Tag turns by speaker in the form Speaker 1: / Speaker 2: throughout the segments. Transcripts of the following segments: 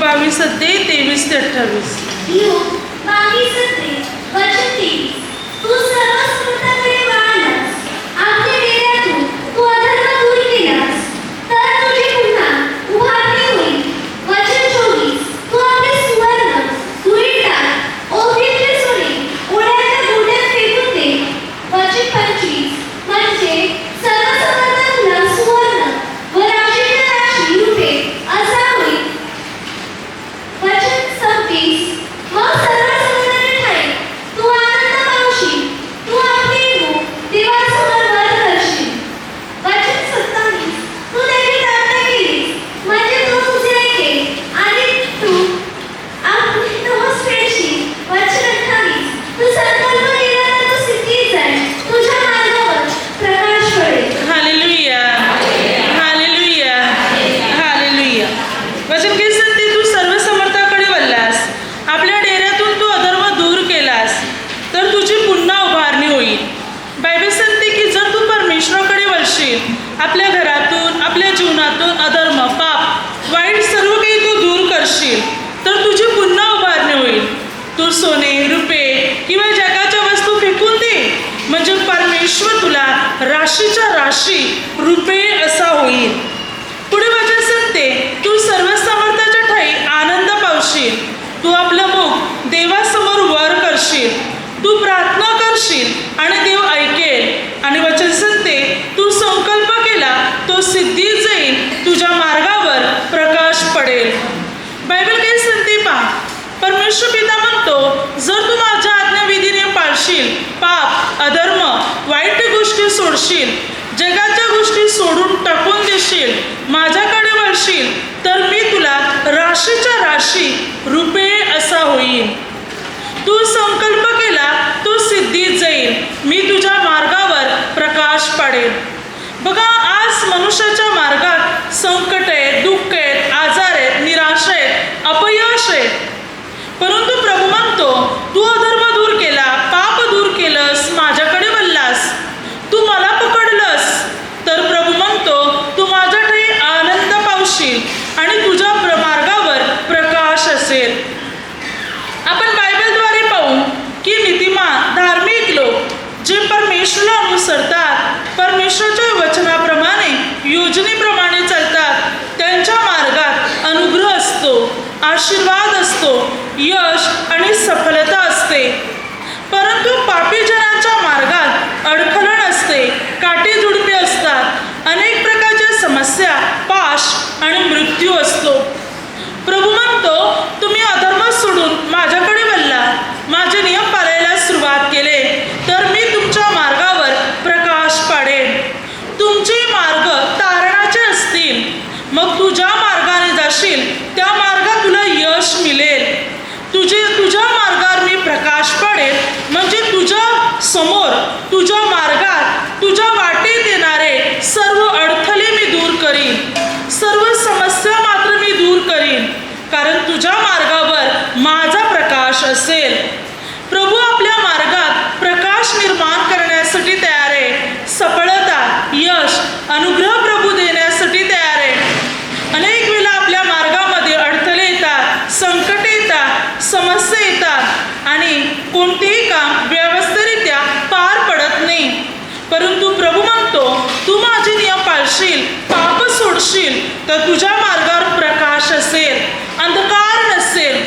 Speaker 1: 22 अध्याय 23 ते 28.
Speaker 2: योग 22 अध्याय वचन 23. तू सर्व समृद्धाकडे वळालास, आपल्या डेऱ्यातून तू अधर्म दूर केलास, तर तुझी पुन्हा उभारणी होईल. वचन 24. तू आपले सुवर्ण धुळीत टाक, ओझीतले सोने ओढ्याच्या गोट्यात फेकून दे. वचन 25. म्हणजे सर्व समर्थ तुला सुवर्ण व राशीच्या राशी रुपे असा होईल. वचन 26. मग सर्व समुद्राच्या ठाई तू आनंद पावशील, तू आपली मुख देवासमोर वर करशील. वचन 27. तू त्याची प्रार्थना केलीस, म्हणजे तो तुझे ऐकेल आणि तू आपली नवस फेडशील. वचन 28. तू संकल्प केला तर तो सिद्धीत जाईल, तुझ्या मार्गावर प्रकाश पडेल.
Speaker 1: Hallelujah, hallelujah, hallelujah. वचन काय सांगते? तू सर्व समर्थाकडे वळलास, आपल्या डेऱ्यातून तू अधर्म दूर केलास, तर तुझी पुन्हा उभारणी होईल. बायबल सांगते की जर तू परमेश्वराकडे वळशील, आपल्या घरातून, आपल्या जीवनातून अधर्म, पाप, वाईट सर्व काही तू दूर करशील, तर तुझी पुन्हा उभारणी होईल. तू सोने, रुपे किंवा जगाच्या वस्तू फेकून दे, म्हणजे परमेश्वर तुला राशीच्या राशी रुपे असा होईल. पुढे वचन सांगते, तू सर्व सामर्थ्याच्या ठाई आनंद पावशील, तू आपलं मुख देवासमोर वर करशील, तू प्रार्थना करशील आणि देव ऐकेल. आणि वचन सांगते, तू संकल्प केला तो सिद्धीत जाईल, तुझ्या मार्गावर प्रकाश पडेल. बायबल काय सांगते पहा, परमेश्वर पिता म्हणतो, जर तू माझ्या आज्ञाविधीने पाळशील, पाप, अधर्म, वाईट गोष्टी सोडशील, जगाच्या गोष्टी सोडून टाकून देशील, माझ्याकडे वळशील, तर मी तुला राशीच्या राशी रुपे असा होईल. तू संकल्प केला तो सिद्धीत जाईल, मी तुझ्या मार्गावर प्रकाश पाडेल. बघा, आज मनुष्याच्या मार्गात संकट आहेत, दुःख आहेत, आजार आहेत, निराशा आहेत, अपयश आहेत. परंतु प्रभू म्हणतो, तू अधर्म दूर केला, पाप दूर केलंस, माझ्याकडे वळलास, तू मला पकडलंस, तर प्रभू म्हणतो, तू माझ्या ठाई आनंद पावशील आणि तुझ्या मार्गावर प्रकाश असेल. आपण बायबलद्वारे पाहू की नीतिमान, धार्मिक लोक जे परमेश्वराला अनुसरतात, परमेश्वराच्या वचनाप्रमाणे, योजनेप्रमाणे चालतात, त्यांच्या मार्गात अनुग्रह असतो, आशीर्वाद असतो, यश आणि सफलता असते. परंतु पापी जनांच्या मार्गात अडखळण असते, काटेजुडपे असतात, अनेक प्रकारच्या समस्या, पाश आणि मृत्यू असतो. प्रभू म्हणतो, तुम्ही अधर्म सोडून माझ्याकडे वळला, माझे नियम पाळायला सुरुवात केले, तर मी तुमच्या मार्गावर प्रकाश पाडेन. तुमचे मार्ग तारणाचे असतील, मग तू ज्या मार्गाने जाशील त्या मार्गात तुला यश मिळेल. तुझ्या मार्गावर मी प्रकाश पाडेल, म्हणजे तुझ्या समोर, तुझ्या मार्गात, तुझ्या वाटेत येणारे सर्व अडथळे मी दूर करीन, सर्व समस्या मात्र मी दूर करीन, कारण तुझ्या मार्गावर माझा प्रकाश असेल. प्रभू आपल्या मार्गात प्रकाश निर्माण करण्यासाठी तयार आहे, सफलता, यश, अनुग्रह प्रभू देण्यासाठी तयार आहे. अनेक वेळा आपल्या मार्गामध्ये अडथळे येतात, संकट येतात, समस्या येतात आणि कोणतेही काम व्यवस्थितरित्या पार पडत नाही. परंतु प्रभू म्हणतो, तू माझे नियम पाळशील, पाप सोडशील, तर तुझ्या मार्गावर प्रकाश असेल, अंधकार नसेल.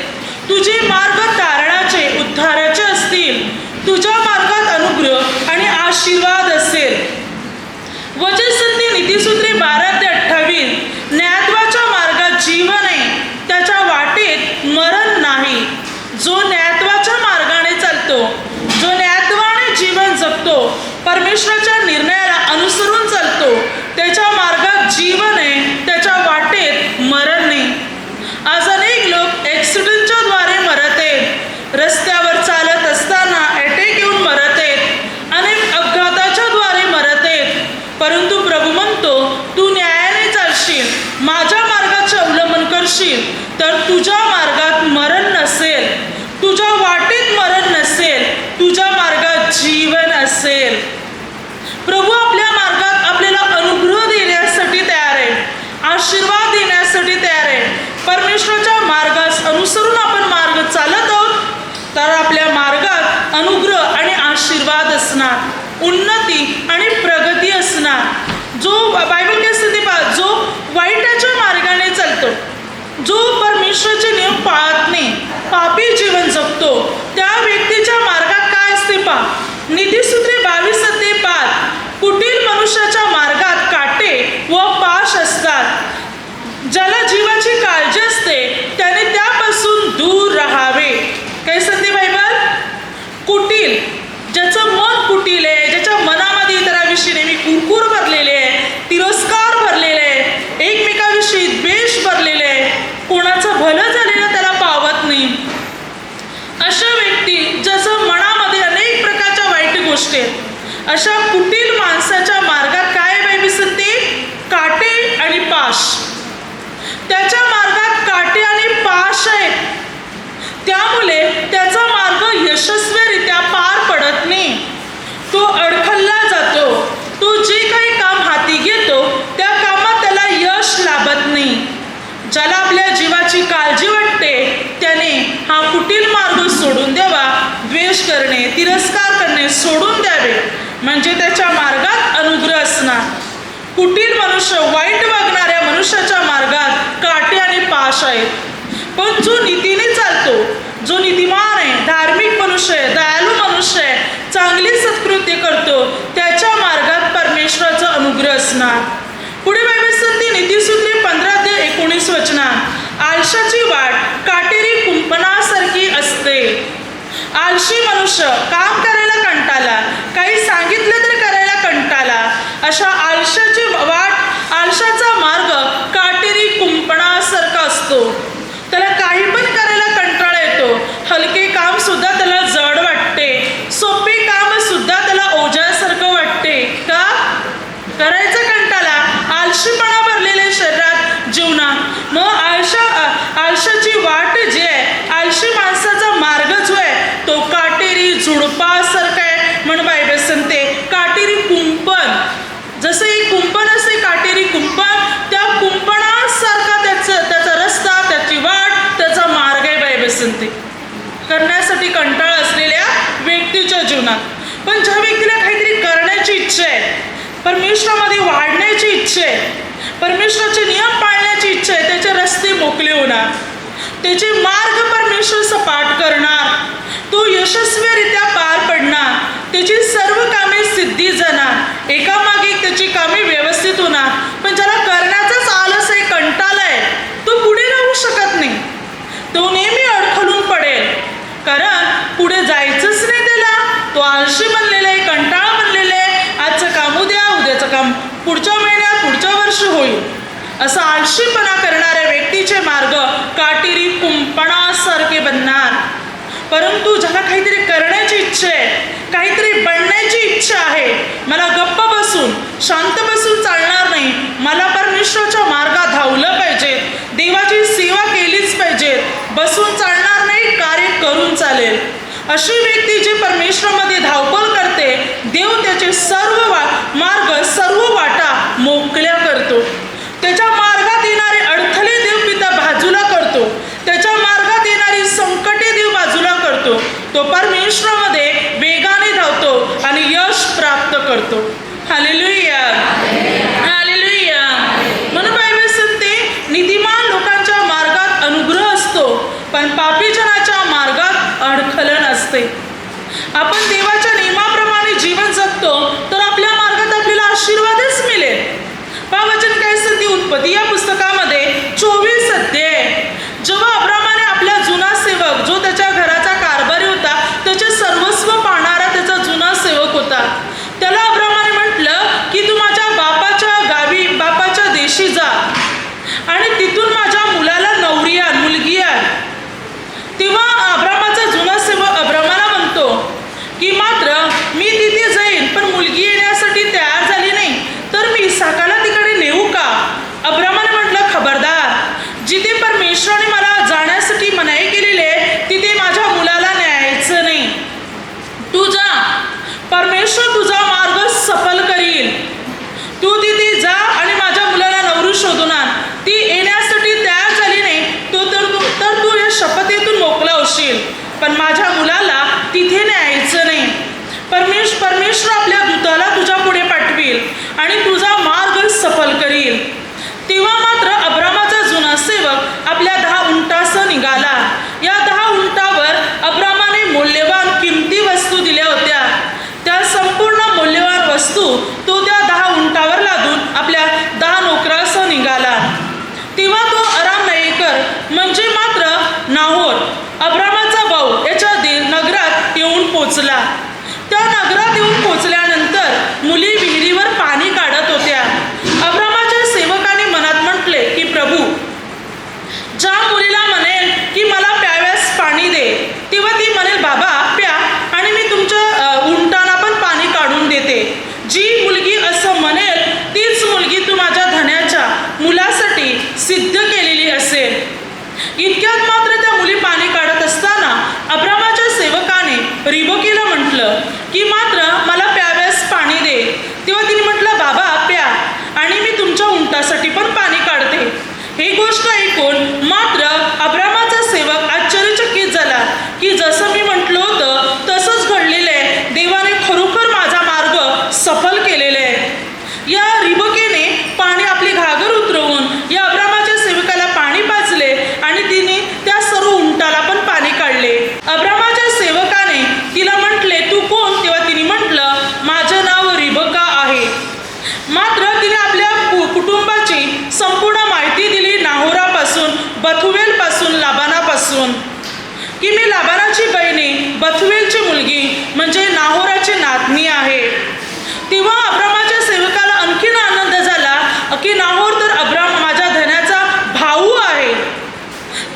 Speaker 1: तुझे मार्ग तारणाचे, उद्धाराचे असतील, तुझ्या मार्गात अनुग्रह आणि आशीर्वाद असेल. वचन सांगते नीतिसूत्रे 12 ते 28, न्यायत्वाच्या मार्गात जीवन आहे, त्याच्या वाटेत मरण नाही. जो न्यायत्वाच्या मार्गाने चालतो, जो न्यायत्वाने जीवन जगतो, परमेश्वराच्या निर्णयाला अनुसरून चालतो, त्याच्या मार्गात जीवन आहे, त्याच्या वाटेत मरण नाही. आज अनेक लोक ॲक्सिडेंटच्या द्वारे मरत आहेत, रस्त्यावर चालत असताना अटॅक येऊन मरत आहेत, अनेक अपघाताच्या द्वारे मरत आहेत. परंतु प्रभू म्हणतो, तू न्यायाने चालशील, माझ्या मार्गाचे अवलंबन करशील, तर तुझ्या मार्गात मरण नसेल, तुझ्या वाटेत मरण नसेल, तुझ्या मार्गात जीवन असेल. प्रभू आपल्या मार्गात आपल्याला अनुग्रह देण्यासाठी तयार आहे, आशीर्वाद देण्यासाठी तयार आहे. परमेश्वराच्या मार्गात उन्नती आणि प्रगती असणार। जो बायबल काय सांगते पहा, जो वाईटाच्या मार्गाने चालतो, जो परमेश्वराचे नियम पाळत नाही, पापी जीवन जगतो, त्या व्यक्तीच्या मार्गात काय असते पहा, नीतिसूत्रे 22:5, कुटील मनुष्याच्या मार्गात काटे व पाश असतात, ज्याला जीवाची काळजी असते त्याने त्यापासून दूर राहावे। काय सांगते बायबल? कुटील, ज्याचं मन कुटील आहे, ज्याच्या मनामध्ये इतरांविषयी नेहमी कुरकुर भरलेले आहे, तिरस्कार भरलेले आहे, एकमेकाविषयी द्वेष भरलेले आहे, कोणाचं भलं झालेलं त्याला पावत नाही, अशा व्यक्ती ज्याचं मनामध्ये अनेक प्रकारच्या वाईट गोष्टी आहेत, अशा कुटील माणसाच्या मार्गात काय बायबल सांगते? काटे आणि पाश। त्याच्या मार्गात काटे आणि पाश आहेत, त्यामुळे त्याचा मार्ग यशस्वीरित्या पार पडत नाही, तो अडखळला जातो, तो जे काही काम हाती घेतो त्या कामात त्याला यश लाभत नाही। ज्याला आपल्या जीवाची काळजी वाटते त्याने हा कुटील मार्ग सोडून द्यावा, द्वेष करणे, तिरस्कार करणे सोडून द्यावे, म्हणजे त्याच्या मार्गात अनुग्रह असणार। कुटील मनुष्य, वाईट वागणाऱ्या मनुष्याच्या मार्गात काटे आणि पाश आहेत, पण जो नीतीने चालतो, जो नीतिमान आहे, धार्मिक मनुष्य आहे, दयाळू मनुष्य आहे, चांगली सत्कृत्य करतो, त्याच्या मार्गात परमेश्वराचा अनुग्रह असणार। पुढे बायबल सांगते नीतिसूत्रे 15:19, आळशाची वाट काटेरी कुंपणासारखी असते। आळशी मनुष्य काम करायला कंटाळला, काही सांगितलं तर करायला कंटाळला, अशा आळशाची वाट, आळशाचा मार्ग काटेरी कुंपणासारखा असतो, त्याला काही पण करायला कंटाळा येतो, हलके काम सुद्धा त्याला जड वाटते, सोपे काम सुद्धा त्याला ओझ्यासारखं वाटते, का करायचं कंटाळा, आळशीपणा भरलेल्या शरीरात, जीवनात। मग आळशाची वाट जी आहे, आळशी माणसाचा मार्ग जो आहे तो काटेरी झुडपासारखा आहे, म्हणून बायबल सांगते काटेरी कुंपण, जसं एक कुंपण असते काटेरी कुंपण, त्या कुंपणासारखा त्याचा रस्ता, त्याची वाट, त्याचा मार्ग आहे बायबल सांगते, करण्यासाठी कंटाळा असलेल्या व्यक्तीच्या जीवनात। पण ज्या व्यक्तीला काहीतरी करण्याची इच्छा आहे, परमेश्वरामध्ये वाढण्याची इच्छा आहे, परमेश्वराचे नियम पाळण्याची इच्छा आहे, त्याचे रस्ते मोकळे होणार, त्याचे मार्ग परमेश्वर सपाट करणार, तो यशस्वीरित्या पार पडणार, त्याची सर्व कामे सिद्धी जाणार, एकामागे त्याची कामे व्यवस्थित होणार। पण ज्याला करण्याचाच आलस आहे, कंटाळा आहे, तो पुढे राहू शकत नाही, तो नेहमी अडखळून पडेल, कारण पुढे जायचंच नाही त्याला, तो आळशी बनलेला आहे, कंटाळा बनलेला आहे, आजचं काम उद्या, उद्याचं काम पुढच्या महिन्यात, पुढच्या वर्ष होईल, असा आळशीपणा करणाऱ्या व्यक्तीचे मार्ग काटेरी कुंपणासारखे बनणार। परंतु ज्याला काहीतरी करण्याची इच्छा आहे, काहीतरी बनण्याची इच्छा आहे, मला गप्प बसून, शांत बसून चालणार नाही, मला परमेश्वराच्या मार्गात धावलं पाहिजे, देवाची सेवा केलीच पाहिजे, बसून चालणार नाही, कार्य करून चालेल, अशी व्यक्ती जी परमेश्वरामध्ये धावपळ करते, देव त्याचे सर्व मार्ग, सर्व वाटा मोकळ्या करतो, त्याच्या मार्गात येणारे अडथळे देव पिता बाजूला करतो, त्याच्या मार्गात येणारी संकटे देव बाजूला करतो, तो परमेश्वरामध्ये वेगाने धावतो आणि यश प्राप्त करतो। Hallelujah, hallelujah. म्हणून बायबल सांगते नीतिमान लोकांच्या मार्गात अनुग्रह असतो, पण पापी जनाच्या मार्गात अडखळण असते। आपण देवाच्या नियमाप्रमाणे जीवन जगतो तर आपल्या मार्गात आपल्याला आशीर्वादच मिळेल। वचन काय सांगते उत्पत्ती या पुस्तकामध्ये 24 अध्याय, जेव्हा अब्रामाने आपला जुना सेवक, जो त्याच्या घराचा कारभारी होता, त्याचे सर्वस्व पाहणारा त्याचा जुना सेवक होता, त्याला अब्रामाने म्हटलं की तू माझ्या बापाच्या गावी, बापाच्या देशी जा आणि तिथून माझ्या मुलाला नवरी आण, मुलगी आण। तेव्हा अब्रामाचा जुना सेवक अब्रामाला म्हणतो की मात्र मी तिथे जाईन, पण मुलगी येण्यासाठी तयार झाली नाही, तर मी इसाकाला तिकडे नेऊ का? अब्रामाने म्हटलं खबरदार, जिथे परमेश्वराने मला जाण्यासाठी मनाई केलेली आहे तिथे माझ्या मुलाला न्यायचं नाही, तू जा, परमेश्वर तुझा मार्ग सफल करील, तू तिथे जा आणि माझ्या मुलाला नवरी शोधून आण। ती येण्यासाठी तयार झाली नाही तर तू या शपथेतून मोकळा होशील, पण माझ्या मुलाला तिथे न्यायचं नाही। परमेश्वर आपल्या आणि तुझा मार्ग सफल करील. तेव्हा मात्र अब्रामाचा जुना सेवक आपल्या 10 उंटासह निघाला. या 10 उंटावर अब्रामाने मौल्यवान किमती वस्तू दिल्या होत्या. त्या संपूर्ण मौल्यवान वस्तू तो त्या 10 उंटावर लादून आपल्या 10 नोकरासह निघाला. तेव्हा तो अराम नयेकर म्हणजे मात्र नाहोर, अब्रामाचा भाऊ, याच्या नगरात येऊन पोचला. त्या नगरात येऊन पोचल्यानंतर मुली विहिरीवर पाणी काढत होत्या. अब्रामाच्या सेवकाने मनात म्हटले की प्रभू, ज्या मुलीला म्हणेल की मला प्याव्यास पाणी दे, तेव्हा ती म्हणेल बाबा प्या आणि मी तुमच्या उंटांना पण पाणी काढून देते. जी मुलगी असं म्हणेल तीच मुलगी तू माझ्या धन्याच्या मुलासाठी सिद्ध केलेली असेल. इतक्यात मात्र त्या मुली पाणी काढत असताना अब्रामाच्या सेवकाने रिबकीला म्हटलं की मात्र मला प्याव्यास पाणी दे. तेव्हा तिने म्हटलं बाबा प्या आणि मी तुमच्या उंटासाठी पण पाणी काढते. ही गोष्ट ऐकून मात्र अब्रामाचा सेवक आश्चर्यचकित झाला की जसं मी म्हटलं होतं तसंच घडलेलं आहे. देवाने खरोखर माझा मार्ग सफल केलेला आहे. या रिबकेने पाणी आपली घागर उतरवून या अब्रामाच्या सेवकाला पाणी पाजले आणि तिने त्या सर्व उंटाला पण पाणी काढले. अब्रामाच्या सेवकाने तिला म्हटले तू कोण? तेव्हा तिने म्हटलं माझं नाव रिबका आहे. मात्र तिने आपल्या कुटुंबाची संपूर्ण माहिती दिली, नाहोरापासून, बथुवेलपासून, लाबानापासून, की मी लाबानाची बहिणी बथुवेलची मुलगी म्हणजे नाहोराची नातनी आहे. तेव्हा अब्रामाच्या सेवकाला आणखीन आनंद झाला की नाहोर तर अब्राम माझ्या धन्याचा भाऊ आहे.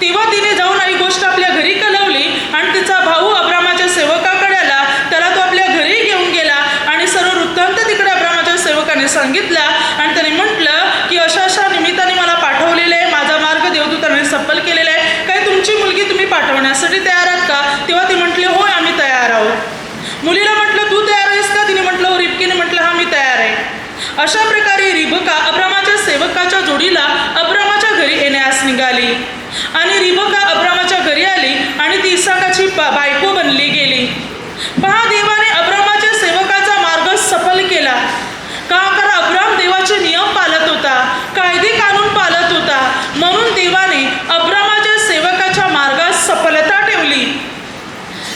Speaker 1: तेव्हा तिने जाऊन ही गोष्ट आपल्या घरी कळवली आणि तिचा भाऊ अब्रामाच्या सेवकाकडे आला. त्याला तो आपल्या घरी घेऊन गेला आणि सर्व वृत्तांत तिकडे अब्रामाच्या सेवकाने सांगितला आणि त्याने म्हटलं की अशा अशा निमित्ताने मला पाठवलेलं आहे, माझा मार्ग देवदूताने सफल केलेला आहे. काय तुमची मुलगी तुम्ही पाठवण्यासाठी तयार आहात का? तेव्हा ते म्हटले होय आम्ही तयार आहोत. मुलीला म्हटलं तू तयार आहेस का? तिने म्हटलं हो. रिबकीने म्हटलं हा मी तयार आहे. अशा प्रकारे रिबका अब्रामाच्या सेवकाच्या जोडीला अब्रामाच्या घरी येण्यास निघाली आणि रिबका अब्रामाच्या घरी आली आणि ती इसाकाची बायको बनली गेली. पहा, देवाने अब्रामाच्या सेवकाचा मार्ग सफल केला. का? कारण अब्राम देवाचे नियम पाळत होता, कायदे कानून पाळत होता. म्हणून देवाने अब्रामाच्या सेवकाच्या मार्गात सफलता ठेवली.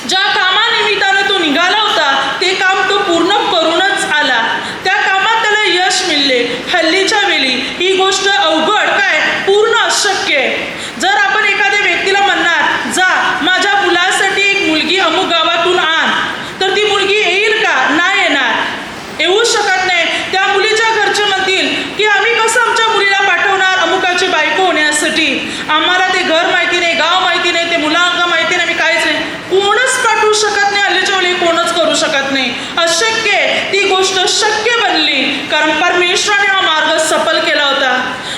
Speaker 1: ज्या कामानिमित्तानं तो निघाला होता ते काम तो पूर्ण करूनच आला. त्या कामात त्याला यश मिळले. हल्लीच्या वेळी ही गोष्ट अवघड, काय पूर्ण अशक्य आहे. जर आपण एखाद्या व्यक्तीला म्हणणार जा माझ्या मुलासाठी एक मुलगी अमुक गावातून आण, तर ती मुलगी येईल का? नाही येणार, येऊ शकत नाही. त्या मुलीच्या घरचे म्हणतील की आम्ही कसं आमच्या मुलीला पाठवणार अमुकाची बायको होण्यासाठी? आम्हाला ते घर माहिती नाही, गाव माहिती नाही, ते मुलांना माहिती नाही, मी काहीच नाही. कोणच पाठवू शकत नाही. हल्लीच्या वेळी कोणच करू शकत नाही. अशक्य आहे. ती गोष्ट शक्य बनली कारण परमेश्वराने हा मार्ग सफल केला होता.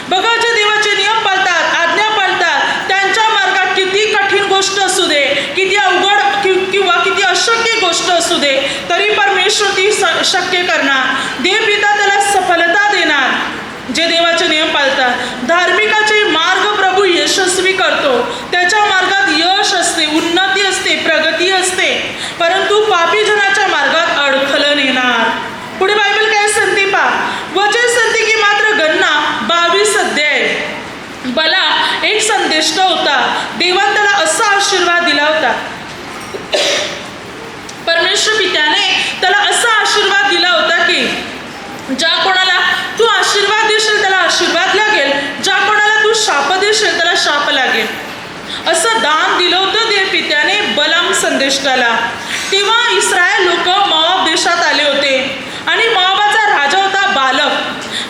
Speaker 1: बघा, जे देवाचे नियम पाळतात, आज्ञा पाळतात, त्यांच्या मार्गात किती कठीण गोष्ट असू दे, किती अवघड किंवा किती अशक्य गोष्ट असू दे, तरी परमेश्वर ती शक्य करणार. देवपिता त्याला सफलता देणार. जे देवाचे नियम पाळतात, धार्मिकाचे मार्ग प्रभू यशस्वी करतो. त्याच्या मार्गात यश असते, उन्नती असते, प्रगती असते. परंतु पापी जनाच्या मार्गात अडथळण येणार. पुढे बायबल काय सांगते पहा. वचन सांगते की मात्र गणना 22 अध्याय बला एक संदेष्ट होता. देवाने त्याला असा आशीर्वाद दिला होता. परमेश्वर पित्याने त्याला असा आशीर्वाद दिला होता की ज्या कोणाला तू आशीर्वाद देशील त्याला आशीर्वाद लागेल, ज्या कोणाला तू शाप देशील त्याला शाप लागेल. असं दान दिलं होतं देव पित्याने बलाम संदेष्टाला. तेव्हा इस्रायल लोक मोआब देशात आले होते आणि मोआबाचा राजा होता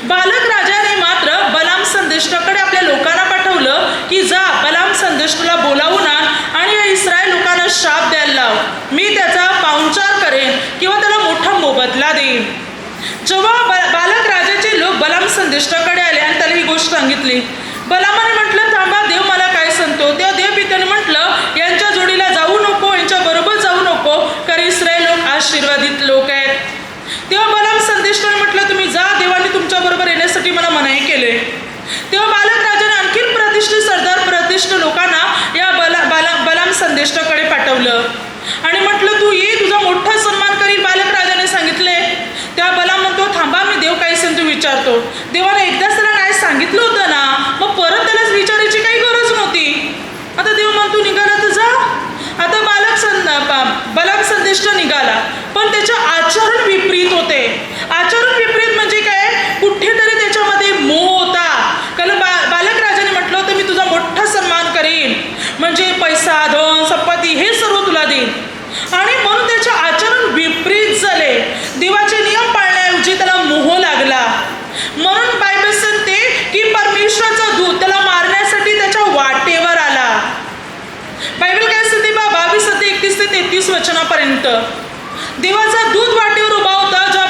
Speaker 1: बालक राजाने मात्र बलाम संदेष्टाकडे आपल्या लोकांना पाठवलं की जा बलाम संदेष्टाला बोलावून आण आणि या इस्रायल लोकांना शाप द्यायला लाव. मी त्याचा पाहुणचार करेन किंवा त्याला मोठा मोबदला देईन. जेव्हा बालक राजाचे लोक बलाम संदेष्टाकडे आले आणि त्याला ही गोष्ट सांगितली, बलामाने म्हटलं थांबा, देव मला काय सांगतो. तेव्हा देव पित्याने म्हटलं यांच्या जोडीला जाऊ नको, यांच्या बरोबर जाऊ नको, कारण इस्रायल लोक आशीर्वादित लोक आहेत. तेव्हा बलाम संदेष्टाने म्हटलं तुम्ही जा, देवाने तुमच्या बरोबर येण्यासाठी मला मनाई केले. तेव्हा बालक राजाने आणखीन प्रतिष्ठित सरदार प्रतिष्ठित लोकांना या बलाम संदेष्टाकडे पाठवलं आणि म्हटलं तू ये, तुझा मोठा सन्मान करील. बालक राजाने सांगितले. त्या बलाम म्हणतो थांबा, मी देव काय सांगतो विचारतो. देवाने एकदाच त्याला नाही सांगितलं होतं ना, मग परत त्याला विचारायची काही गरज नव्हती. आता देव म्हणतो निघाला तर जा. आता बलाक संदेष्ट निघाला, पण त्याचे आचरण विपरीत होते. आचरण विपरीत म्हणजे काय, कुठेतरी त्याच्यामध्ये मोह होता. कारण बालक राजाने म्हटलं होतं मी तुझा मोठा सन्मान करीन, म्हणजे पैसा धन संपत्ती हे सर्व तुला देईन. आणि म्हणून त्याचे आचरण विपरीत झाले. देवाचे नियम पाळण्याऐवजी त्याला मोह लागला. म्हणून बायबल सांगते की परमेश्वराचा दूत त्याला मारण्यासाठी त्याच्या वाटेवर आला. बायबल काय सांगते 22-31-33 वचनापर्यंत. देवाचा दूत वाटेवर उभा होता. जेव्हा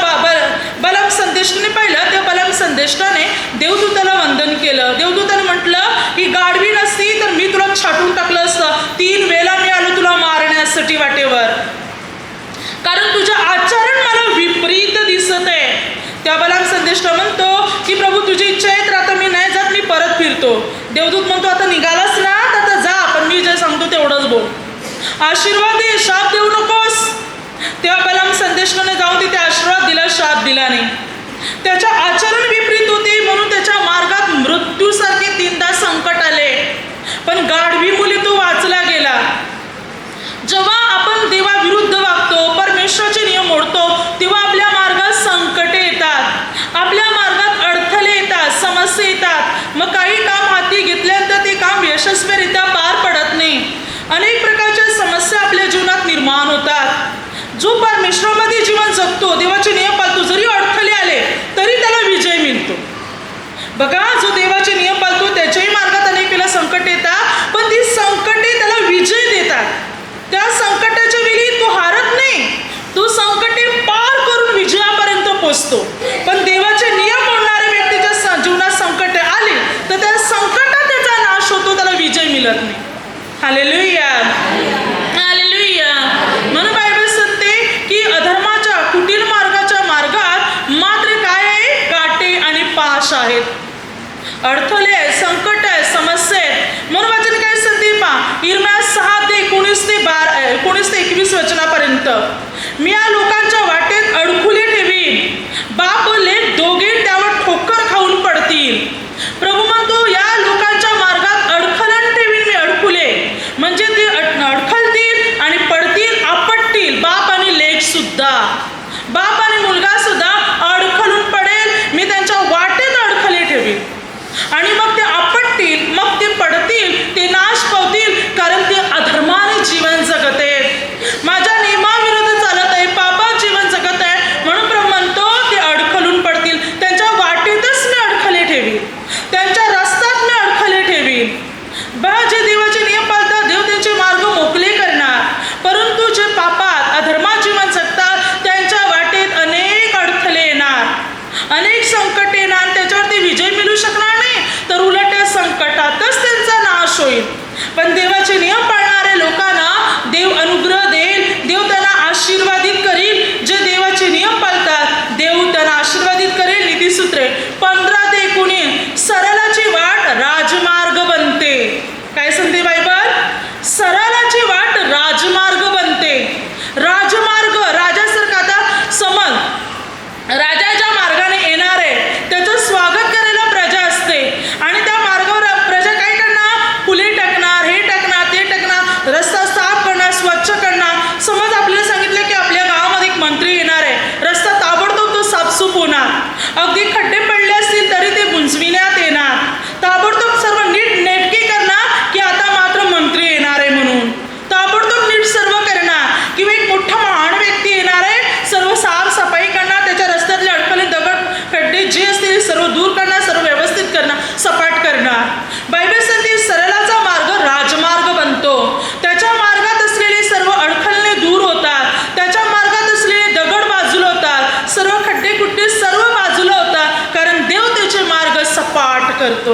Speaker 1: बलाम संदेष्टाने पाहिलं तेव्हा बलाम संदेष्टाने देवदूताला वंदन केलं. देवदूताने म्हटलं की गाढवी नसती तर मी तुला छाटून टाकलं असतं. 3 वेळा मी आलो तुला मारण्यासाठी वाटेवर, कारण तुझं आचरण मला विपरीत दिसत आहे. त्या बलाम संदेष्टा म्हणतो की प्रभू तुझी इच्छा आहे तर आता मी नाही जात, मी परत फिरतो. देवदूत म्हणतो आता निघालास ना तर आता जा, पण मी जे सांगतो तेवढंच बोल. आशीर्वाद दे, शाप देऊ नकोस. तेव्हा बलाम संदेष्टाने जाऊन तिथे आशीर्वाद दिला, शाप दिला नाही. त्याच्या आचरण विपरीत होते म्हणून त्याच्या मार्गात मृत्यूसारखे 3दा संकट आले, पण गाढवी मुली तो वाचला गेला. जेव्हा आपण देवाविरुद्ध वागतो, परमेश्वराचे नियम मोडतो, तेव्हा आपल्या मार्गात संकटे येतात, आपल्या मार्गात अडथळे येतात, समस्या येतात. मग काही काम हाती घेतल्यानंतर ते काम यशस्वीरित्या पार पडत नाही. अनेक प्रकारच्या समस्या आपल्या जीवनात निर्माण होतात. जो परमेश्वरामध्ये जीवन जगतो, देवाचे नियम पाळतो, जरी अडथळे आले तरी त्याला विजय मिळतो. बघा, जो देवाचे नियम पाळतो त्याच्याही मार्गात अनेक वेळा संकट येतात, पण ती संकटे त्याला विजय देतात. त्या संकटाच्या वेळी तो हारत नाही, तो संकटे पार करून विजयापर्यंत पोहोचतो. पण देवाचे नियम मोडणाऱ्या व्यक्तीच्या जीवनात संकटे आले तर त्या संकटात त्याचा नाश होतो, त्याला विजय मिळत नाही. Hallelujah, hallelujah. म्हणून बायबल सांगते की अधर्माच्या कुटील मार्गाच्या मार्गात मात्र काय आहे, काटे आणि पाश आहेत, अडथळे आहे, संकट आहे, समस्या आहेत. म्हणून वचन काय सांगते पहा, इर्म्या 6:19-21 वचनापर्यंत. मी या लोकांच्या वाटेत अडखुले ठेवीन, बाप व लेक दोघे त्यावर ठोकर खाऊन पडतील. प्रभू म्हणतो या लोकांच्या मार्गात अडखलन ठेवीन मी, अडखुले म्हणजे ते अडखलतील आणि पडतील, आपटतील. बाप आणि लेक सुद्धा, बाप आणि मुलगा सुद्धा अडखलून पडेल. मी त्यांच्या वाटेत अडखले ठेवीन आणि मग ते आपटतील, मग ते पडतील, ते नाश पावतील, कारण ते अधर्माने जीवन जगत आहेत, माझ्या नियमाविरुद्ध चालत आहे, पापात जीवन जगत आहे. म्हणून प्रभू म्हणतो ते अडखलून पडतील. त्यांच्या वाटेतच मी अडखले ठेवीन, त्यांच्या रस्त्यात मी अडखले ठेवीन. बघा, जे देवाचे नियम पाळतात देव त्यांचे मार्ग मोकळे करणार, परंतु जे पापात अधर्मात जीवन जगतात त्यांच्या वाटेत अनेक अडथळे येणार, अनेक संकट येणार. त्याच्यावरती विजय मिळू शकणार नाही, तर उलट त्या संकटातच त्यांचा नाश होईल. पण देवाचे नियम पाळणाऱ्या लोकांना देव अनुग्रह देईल, देव त्यांना आशीर्वादित करील. जे देवाचे नियम पाळतात देव त्यांना आशीर्वादित करेल. नीतिसूत्रे 15-19. सरळाची वाट राजमार्ग बनते. काय सांगते बायबल? सरळाची वाट राजमार्ग बनते. राजमार्ग राजासारखा, आता समज राजा ज्या मार्गाने येणार आहे त्याचं स्वागत करायला प्रजा असते आणि त्या मार्गावर प्रजा काय करणार, फुले टाकणार, हे टाकणार, ते टाकणार, रस्ता साफ करणार, स्वच्छ करणार. समज आपल्याला सांगितलं की आपल्या गावामध्ये एक मंत्री येणार आहे, रस्ता ताबडतोब तो साफसूफ होणार. अगदी खड्डे पडले असतील तरी ते बुंजविण्यात येणार, ताबडतोब सर्व नीट नेटके करणार की आता मात्र मंत्री येणार आहे म्हणून, ताबडतोब नीट सर्व करणार. किंवा एक मोठा महान व्यक्ती येणार आहे, सर्व साफसफाई करणार, त्याच्या रस्त्यातले अडखळे दगड खड्डे जे असतील सर्व दूर करणार, सर्व व्यवस्थित करणार, सपाट करणार. बायबल सांगते सरळाचा मार्ग राजमार्ग बनतो. त्याच्या मार्गात असलेले सर्व अडखळणे दूर होतात, त्याच्या मार्गात असलेले दगड बाजूला होतात, सर्व खड्डे खुड्डे सर्व बाजूला होतात, कारण देव त्याचे मार्ग सपाट करतो.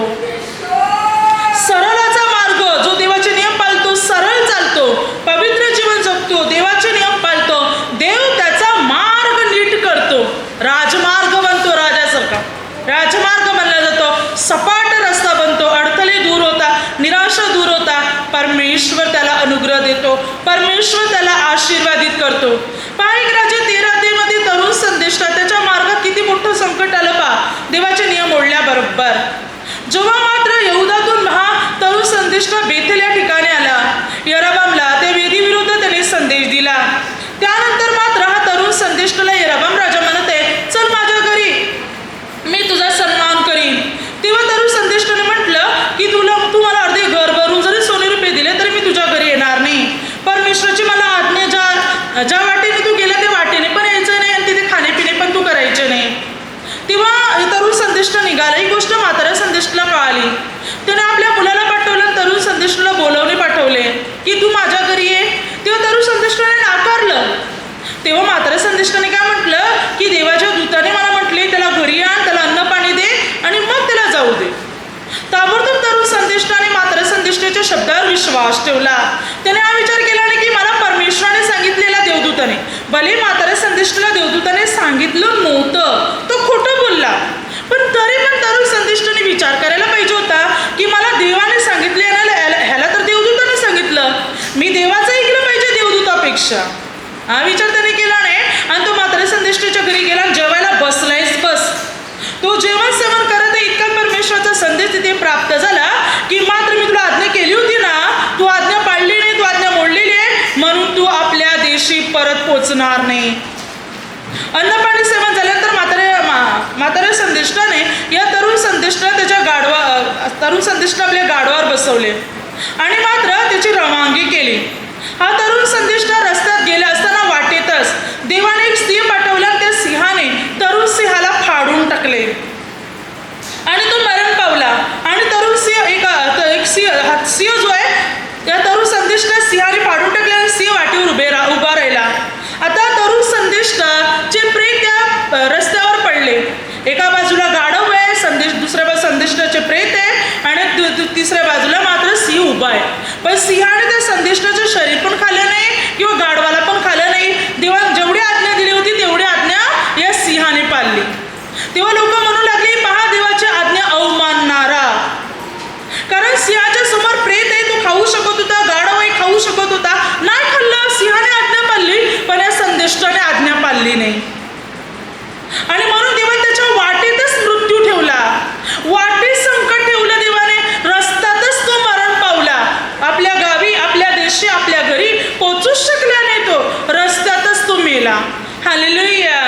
Speaker 1: सरळाचा मार्ग, जो देवाचे नियम पाळतो सरळ चालतो, पवित्र जीवन जगतो, देवाचे नियम पाळतो, देव त्याचा मार्ग नीट करतो, राजमार्ग बनतो. राजासारखा राजमार्ग बनला जातो, सपाट रस्ता बनतो, अडथळे दूर होतात, निराशा दूर होतात. परमेश्वर त्याला अनुग्रह देतो, परमेश्वर त्याला आशीर्वादित करतो. 13 मध्ये तरुण संदेश संदेष्टा त्याच्या मार्गात किती मोठं संकट आलं पा देवाचे नियम मोडल्याबरोबर. जेव्हा मात्र यहुदातून हा तरुण संदेष्टा बेथेल या ठिकाणी आला, यरोबामला त्या वेदीविरुद्ध त्याने संदेश दिला. त्यानंतर मात्र हा तरुण संदेष्टाला यरोबाम राजा म्हणत आहे, चल माझ्या घरी, मी तुझा सन्मान करीन. तेव्हा तरुण संदेष्टाने म्हटलं की तू मला अर्धे घर भरून जरी सोने रुपये दिले तरी मी तुझ्या घरी येणार नाही. परमेश्वराची मला आज्ञा ज्या वाटेने तू गेला त्या वाटेने पण यायचं नाही आणि तिथे खाणेपिणे पण तू करायचे नाही. तेव्हा तरुण संदेष्टा निघाला. ही गोष्ट म्हाताऱ्या संदेष्टाला कळाली. त्याने आपल्या मुलाला पाठवलं आणि तरुण संदेष्टाला बोलावणे पाठवले की तू माझ्या घरी ये. तेव्हा तरुण संदेष्टाने नाकारलं. तेव्हा म्हाताऱ्या संदेष्टाने काय म्हटलं की देवाच्या दूताने मला म्हटले त्याला घरी आण, त्याला अन्न पाणी दे आणि मग त्याला जाऊ दे. ताबडतोब तरुण संदेष्टाने म्हाताऱ्या संदेष्टाच्या शब्दावर विश्वास ठेवला. त्याने हा विचार केला नाही की मला परमेश्वराने सांगितलेला देवदूताने, भले म्हाताऱ्या संदेष्टाला देवदूताने सांगितलं नव्हतं, तो खोटं बोलला, पण तरी पण तरुण संदेष्टाने विचार करायला पाहिजे होता की मला देवाने सांगितले, ह्याला तर देवदूताने सांगितलं, मी देवाचं ऐकलं पाहिजे देवदूतापेक्षा. हा विचार त्याने केला नाही आणि तो म्हाताऱ्या संदेष्टाच्या घरी गेला आणि जेवायला बसलायच बस. तो जेवण सेवन करत इतका परमेश्वराचा संदेश तिथे प्राप्त झाला की मात्र मी तुला आज्ञा केली होती ना, तू आज्ञा पाळली नाही, तू आज्ञा मोडलेली आहे, म्हणून तू आपल्या देशी परत पोचणार नाही. अन्नपाणी सेवन झाल्यानंतर म्हाताऱ्या संदेष्टाने या तरुण संदेष्टाला आपल्या गाढवावर बसवले आणि मात्र त्याची रवानगी केली. हा तरुण संदेष्टा रस्त्यात गेला असताना वाटेतच देवाने एक सिंह पाठवला. त्या सिंहाने तरुण सिंहाला फाडून टाकले आणि तो मरण पावला. आणि तरुण सिंह एक सिंह जो आहे त्या तरुण संदेष्टा सिंहाने फाडून टाकले आणि सिंह वाटेवर उभा राहिला. आता तरुण संदेष्टाचे प्रेत त्या रस्त्यावर पडले. एका बाजूला गाढव आहे, दुसऱ्या बाजूला संदेष्टाचे प्रेत आहे आणि तिसऱ्या बाजूला मात्र सिंह उभा आहे. पण सिंहाने त्या संदेष्टाचं शरीर पण खाल्लं नाही किंवा गाढवाला पण खाल्लं नाही. देवाने जेवढी आज्ञा दिली होती तेवढी आज्ञा या सिंहाने पाळली. तेव्हा लोक म्हणू लागली, महादेवाची आज्ञा अवमानणारा. कारण सिंहाच्या समोर प्रेत आहे, तो खाऊ शकत होता, गाढव खाऊ शकत होता, नाही खाल्लं. सिंहाने आज्ञा पाळली पण या संदेष्टाने आज्ञा पाळली नाही आणि म्हणून देवाने त्याच्या वाटेतच मृत्यू ठेवला. वाटेत संकट ठेवलं देवाने, रस्त्यातच तो मरण पावला. आपल्या गावी, आपल्या देशी, आपल्या घरी पोचूच शकला नाही, तो रस्त्यातच तो मेला. हालेलुया.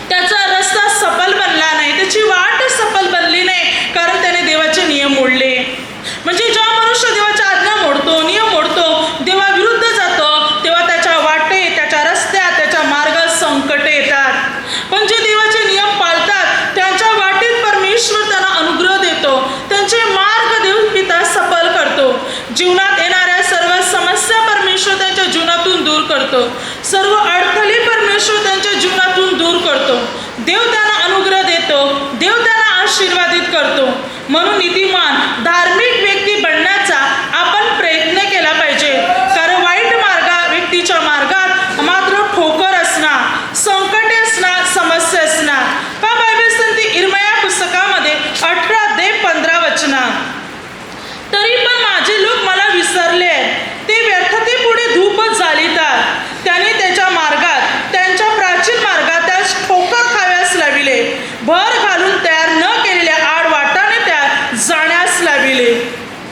Speaker 1: त्याचा रस्ता सफल बनला नाही, त्याची वाट सफल बनली नाही, कारण त्याने देवाचे नियम मोडले. म्हणजे जेव्हा मनुष्य देवाच्या आज्ञा मोडतो, नियम मोडतो, देवाविरुद्ध जातो, तेव्हा त्याच्या वाटे, त्याच्या रस्त्यात, त्याच्या मार्गात संकटे येतात. पण जे देवाचे नियम पाळतात त्यांच्या वाटेत परमेश्वर त्यांना अनुग्रह देतो, त्यांचे मार्ग देव पिता सफल करतो. जीवनात येणाऱ्या सर्व समस्या परमेश्वर त्यांच्या जीवनातून दूर करतो. सर्व अडथळे परमेश्वर त्यांच्या जीवनातून दूर करतो. देव त्यांना अनुग्रह देतो, देव त्यांना आशीर्वादित करतो. म्हणून नीतिमान धार्मिक व्यक्ती बनण्याचा आपण प्रयत्न केला पाहिजे. कारण वाईट व्यक्तीच्या मार्गात मात्र ठोकर असणार, संकटे असणार, समस्या असणार. का बायबल सांगते इर्मया पुस्तकामध्ये 18-15 तरी पण माझे लोक मला विसरले आहेत, ते व्यर्थतेपुढे धूपच जालितात. त्याने त्याच्या मार्गात, त्यांच्या प्राचीन मार्गात त्यास ठोकर खाव्यास लाविले, भर घालून तयार न केलेल्या आडवाटाने त्या जाण्यास लाविले.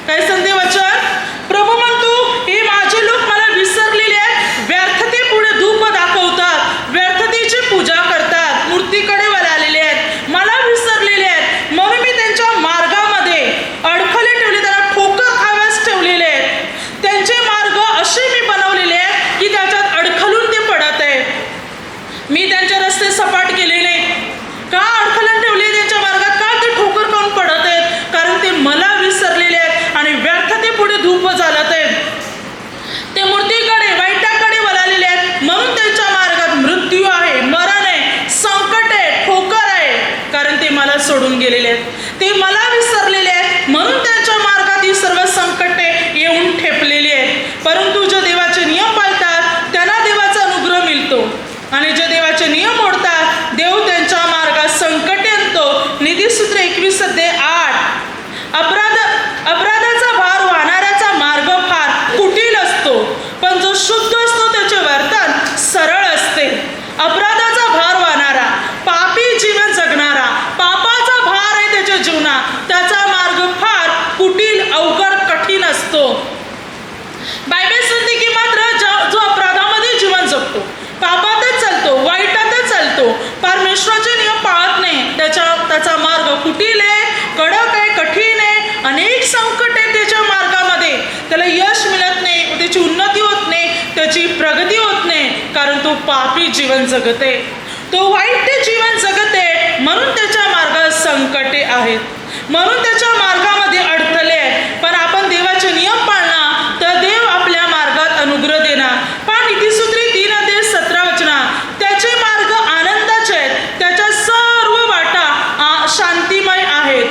Speaker 1: काय संधी वचन? प्रभू म्हणतो हे माझे लोक मला विसरलेले आहेत, व्यर्थतेपुढे धूप दाखवतात, व्यर्थतेची पूजा करतात, मूर्तीकडे वळालेले आहेत, मला विसरलेले आहेत. म्हणून मी त्यांच्या मार्गामध्ये अडखळे ठेवले, त्यांना ठोकर खाव्यास ठेवलेले आहेत. त्यांचे मार्ग असे मी बनवलेले आहेत की त्याच्यात अडखळून ते पडत आहेत. मी त्यांचे रस्ते सपाट केले नाही. का अडखळण ठेवले त्यांच्या मार्गात? का ते ठोकर खाऊन पडत आहेत? कारण ते मला विसरलेले आहेत आणि व्यर्थतेपुढे धूप चालत आहेत. ते मूर्तीकडे, वाईटाकडे वळालेले आहेत. म्हणून त्यांच्या मार्गात मृत्यू आहे, मरण आहे, संकट आहे, ठोकर आहे. कारण ते मला सोडून गेलेले आहेत, ते मला विसरलेले आहेत. म्हणून त्यांच्या मार्गात ही सर्व संकटे येऊन ठेपलेली आहेत. परंतु जे देवाचे नियम पाळतात त्यांना देवाचा अनुग्रह मिळतो आणि जे देवाचे नियम मोडतात देव त्यांच्या मार्गात संकटे आणतो. नीतिसूत्र 21:8 अपराधाचा भार वाहणाऱ्याचा मार्ग फार कुटील असतो, पण जो शुद्ध असतो त्याचे वर्तन सरळ असते. अपराधाचा भार वाहणारा जीवन जगते, तो वाईट जीवन जगते, म्हणून त्याच्या मार्गात संकटे आहेत, म्हणून त्याच्या मार्गामध्ये अडथळे आहेत. पण आपण देवाचे नियम पाळणार तर देव आपल्या मार्गात अनुग्रह देणार. पण नीतिसूत्री 3:17 त्याचे मार्ग आनंदाचे आहेत, त्याच्या सर्व वाटा शांतिमय आहेत.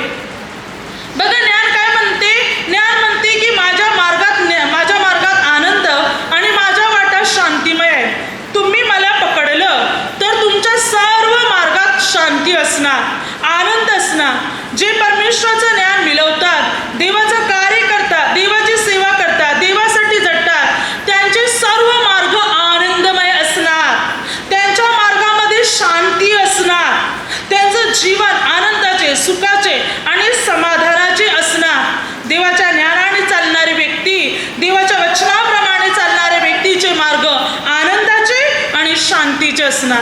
Speaker 1: बघा ज्ञान काय म्हणते, ज्ञान म्हणते की माझ्या मार्गात आनंद आणि माझ्या वाटा शांतिमय आहे. तुम्ही मला पकडलं तर तुमच्या सर्व मार्गात शांती असणार, आनंद असणार. जे परमेश्वराचं ज्ञान मिळवतात, देवाचं कार्य करतात, देवाची सेवा करतात, देवासाठी झटतात, त्यांचे सर्व मार्ग आनंदमय असणार, त्यांच्या मार्गामध्ये शांती असणार, त्यांचं जीवन आनंदाचे, सुखाचे आणि समाधानाचे असणार. देवाच्या ज्ञानाने चालणारी व्यक्ती, देवाच्या वचनाप्रमाणे चालणाऱ्या व्यक्तीचे मार्ग आनंदाचे आणि शांतीचे असणार.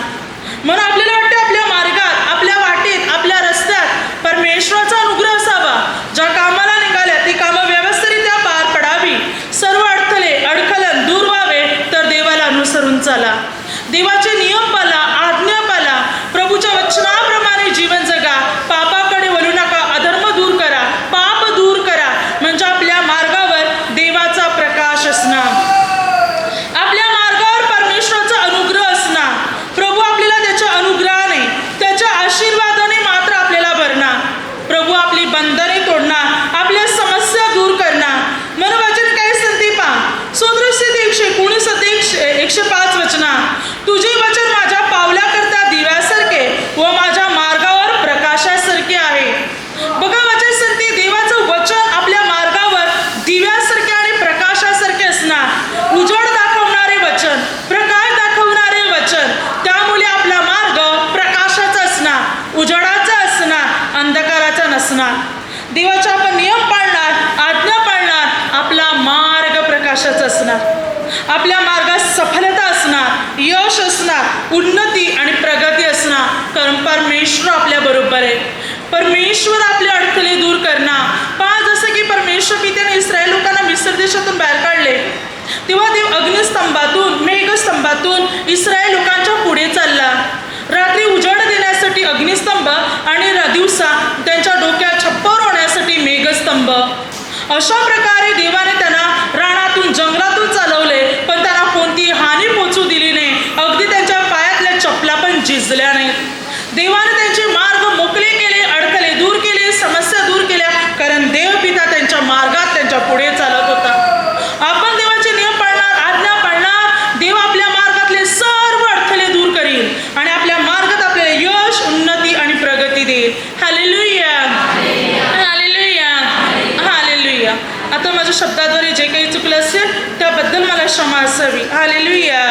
Speaker 1: म्हणून आपल्याला वाटते आपल्या मार्गात, आपल्या वाटेत, आपल्या रस्त्यात परमेश्वराचा अनुग्रह असावा. ज्या कामाला निघाल्या ती कामं व्यवस्थितरित्या पार पडावी, सर्व अडथळे अडखलन दूर व्हावे, तर देवाला अनुसरून चला, देवाचे नियम पाला, आज्ञा पाला, प्रभूच्या वचनाप्रमाणे जीवन जगा, पापाकडे वळू नका, अधर्म दूर करा, पाप दूर करा, म्हणजे आपल्या मार्गावर देवाचा प्रकाश असणार, आपल्या मार्गावर परमेश्वराचा अनुग्रह असणार. प्रभू आपल्याला त्याच्या अनुग्रहाने, त्याच्या आशीर्वादाने मात्र आपल्याला भरणार. प्रभू आपली बंधने तोडणार, आपल्या समस्या दूर करणार. म्हणून वचन काय सांगते पहा, सदृश्य 105 तुझे वचन माझ्या पावलाकरता दिव्यासारखे व माझ्या मार्गावर प्रकाशासारखे आहे. बघा वचन सांगते देवाचं वचन आपल्या मार्गावर दिव्यासारखे आणि प्रकाशासारखे असणार. उजळ दाखवणारे वचन, प्रकाश दाखवणारे वचन, त्यामुळे आपला मार्ग प्रकाशाचा असणार, उजळाचा असणार, अंधकाराचा नसणार. देवाचा आपण नियम पाळणार, आज्ञा पाळणार, आपला मार्ग प्रकाशाचा असणार, आपल्या मार्गात सफलता असणार, यश असणार, उन्नती आणि प्रगती असणार. कारण परमेश्वर आपल्या बरोबर आहे, परमेश्वर आपले अडथळे दूर करणार. पहा जसं की परमेश्वर पित्याने इस्रायल लोकांना मिस्र देशातून बाहेर काढले, तेव्हा देव अग्निस्तंभातून, मेघस्तंभातून इस्रायल लोकांच्या पुढे चालला. रात्री उजाड देण्यासाठी अग्निस्तंभ आणि दिवसा त्यांच्या डोक्यात छप्पर होण्यासाठी मेघस्तंभ. अशा प्रकारे देवाने त्यांना रानातून, जंगलातून चालवले, पण त्यांना कोणतीही हानी पोचू दिली नाही. अगदी त्यांच्या पायातल्या चपला पण झिजल्या नाही. देवाने त्यांचे मार्ग मोकळे केले, अडथळे दूर केले, समस्या दूर केल्या, कारण देव पिता त्यांच्या मार्गात त्यांच्या पुढे चालत होता. आपण देवाचे नियम पाळणार, आज्ञा पाळणार, देव आपल्या मार्गातले सर्व अडथळे दूर करील आणि आपल्या मार्गात आपल्याला यश, उन्नती आणि प्रगती देईल. Hallelujah, hallelujah, hallelujah. आता माझ्या शब्दाद्वारे जे काही चुकलं असेल त्याबद्दल मला क्षमा असावी. हालेलुया.